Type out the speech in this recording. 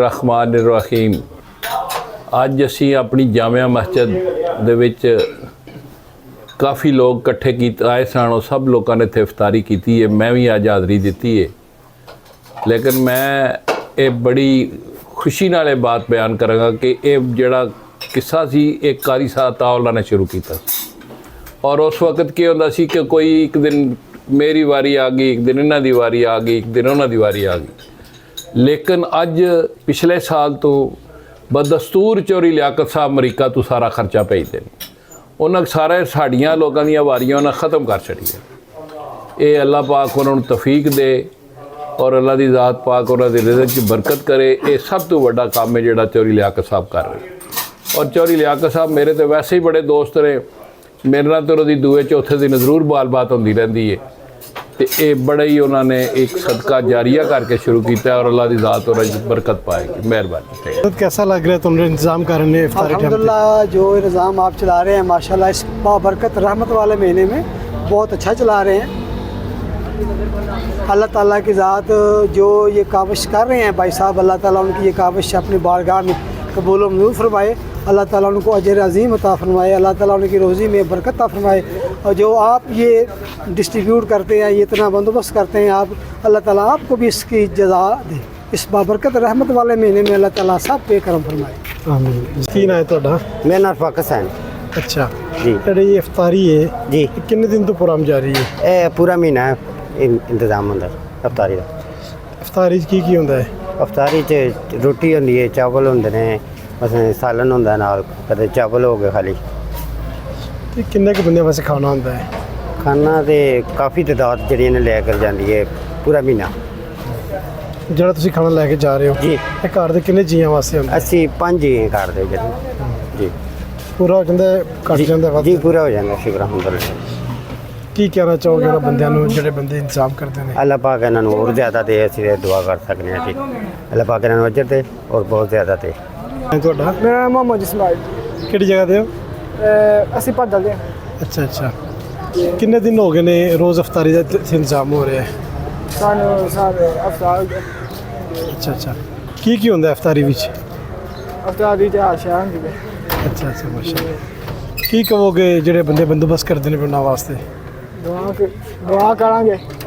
रहमान रहीम। अज असी अपनी जामिया मस्जिद दे विच काफ़ी लोग इकट्ठे आए सन और सब लोगों ने इत्थे इफ्तारी की है। मैं भी अज हाज़री दी है, लेकिन मैं ये बड़ी खुशी नाल ये बात बयान करांगा कि ये जिहड़ा किस्सा सी एक कारी साहब तावला ने शुरू किया और उस वक्त क्या होंदा सी कि कोई एक दिन मेरी वारी आ गई, एक दिन इन्हां दी वारी आ गई, एक दिन उन्हां दी वारी आ गई। लेकिन अज पिछले साल तो बदस्तूर चौरी लियाकत साहब अमरीका तो सारा खर्चा भेजते हैं। उन्हें सारे साड़ियाँ लोगों दी वारियां उन्हें ख़त्म कर छड़ियां। ये अल्लाह पाक उन्होंने तौफीक दे और अल्लाह की ज़ात पाक उन्होंने रिज़्क़ च बरकत करे। ये सब तो बड़ा काम है जिहड़ा चौरी लियाकत साहब कर रहे। और चौरी लियाकत साहब मेरे तो वैसे ही बड़े दोस्त ने, मेरे नाल तो उहदी दुए चौथे दिन ज़रूर बाल बात होंदी रहंदी है। तो ये बड़ा ही उन्होंने एक सदका जारिया करके शुरू किया और अल्लाह की ज़ात और बरकत पाएगी। मेहरबानी। कैसा लग रहा है तुमने इंतज़ाम कर रहे हैं? अल्हम्दुलिल्लाह जो निज़ाम आप चला रहे हैं माशाल्लाह इस बाबरकत रहमत वाले महीने में बहुत अच्छा चला रहे हैं। अल्लाह ताला की ज़ात जो ये काविश कर रहे हैं भाई साहब, अल्लाह ताला उनकी ये काविश अपनी बारगाह में कबूल व मंजूर फरमाए। अल्लाह ताला उनको अजर अज़ीम अता फरमाए। अल्लाह ताला उनकी रोज़ी में बरकत अता फरमाए। और जो आप ये डिस्ट्रीब्यूट करते हैं, ये इतना बंदोबस्त करते हैं आप, अल्लाह ताला आपको भी इसकी जज़ा दे। इस बाबरकत रहमत वाले महीने में अल्लाह ताला सब पे करम फरमाए। आमीन। की नाम है तुहाडा? मेरा नाम फाकस है। अच्छा जी। ये इफ्तारी है जी, कितने दिन तो प्रोग्राम जारी है? ये पूरा महीना है इंतजाम होंदा अफ्तारी का। इफ्तारी की होंदा है? अफ्तारी च रोटी होंदी है, चावल होंदे ने, मसलन सालन होंदा नाल, कदे चावल हो गए खाली। ते किन्ने के बंदे वैसे खाना होंदा है? खाना तो काफ़ी तादाद जड़ी ने लेकर जाती है पूरा महीना। ਜਿਹੜਾ ਤੁਸੀਂ ਖਾਣਾ ਲੈ ਕੇ ਜਾ ਰਹੇ ਹੋ जी, ਇਹ ਘਰ ਦੇ ਕਿੰਨੇ ਜੀਆਂ ਵਾਸਤੇ ਹੁੰਦਾ? अस्सी 5 जी करते जी। ਪੂਰਾ ਹੋ ਜਾਂਦਾ ਹੈ, ਘੱਟ ਜਾਂਦਾ ਵੱਧ? जी पूरा हो जाएगा, शुक्र अलहमदुलिल्लाह। ਕੀ ਕਹਿਣਾ ਚਾਹੋਗੇ ਉਹਨਾਂ ਬੰਦਿਆਂ ਨੂੰ ਜਿਹੜੇ ਬੰਦੇ ਇੰਤਜ਼ਾਮ ਕਰਦੇ ਨੇ? अल्लाह पाक इन्होंने और ज़्यादा दे, असीं दुआ कर सकते हैं जी। अल्लाह पाक इन्होंने अजर दे और बहुत ज़्यादा दे। ਤੁਹਾਡਾ मेरा नाम मोहम्मद इस्माइल ਕਿਹੜੀ ਜਗ੍ਹਾ ਦੇ ਹੋ? ਅਸੀਂ ਭੱਜਦੇ ਅੱਛਾ ਅੱਛਾ। ਕਿੰਨੇ ਦਿਨ ਹੋ ਗਏ ਨੇ ਰੋਜ਼ ਇਫਤਾਰੀ ਦਾ ਇੱਥੇ ਇੰਤਜ਼ਾਮ ਹੋ ਰਿਹਾ ਹੈ? ਸਾਨੂੰ ਸਾਰੇ ਅਫਤਾਰ ਅੱਛਾ ਅੱਛਾ। ਕੀ ਹੁੰਦਾ ਇਫਤਾਰੀ ਵਿੱਚ? ਅਫਤਾਰੀ ਤੇ ਆਸ਼ਾ ਹੁੰਦੀ ਹੈ। ਅੱਛਾ ਅੱਛਾ, ਮਾਸ਼ਾਅੱਲਾ। ਕੀ ਕਹੋਗੇ ਜਿਹੜੇ ਬੰਦੇ ਬੰਦੋਬਸਤ ਕਰਦੇ ਨੇ ਉਹਨਾਂ ਵਾਸਤੇ? ਦੁਆ ਕਰਾਂਗੇ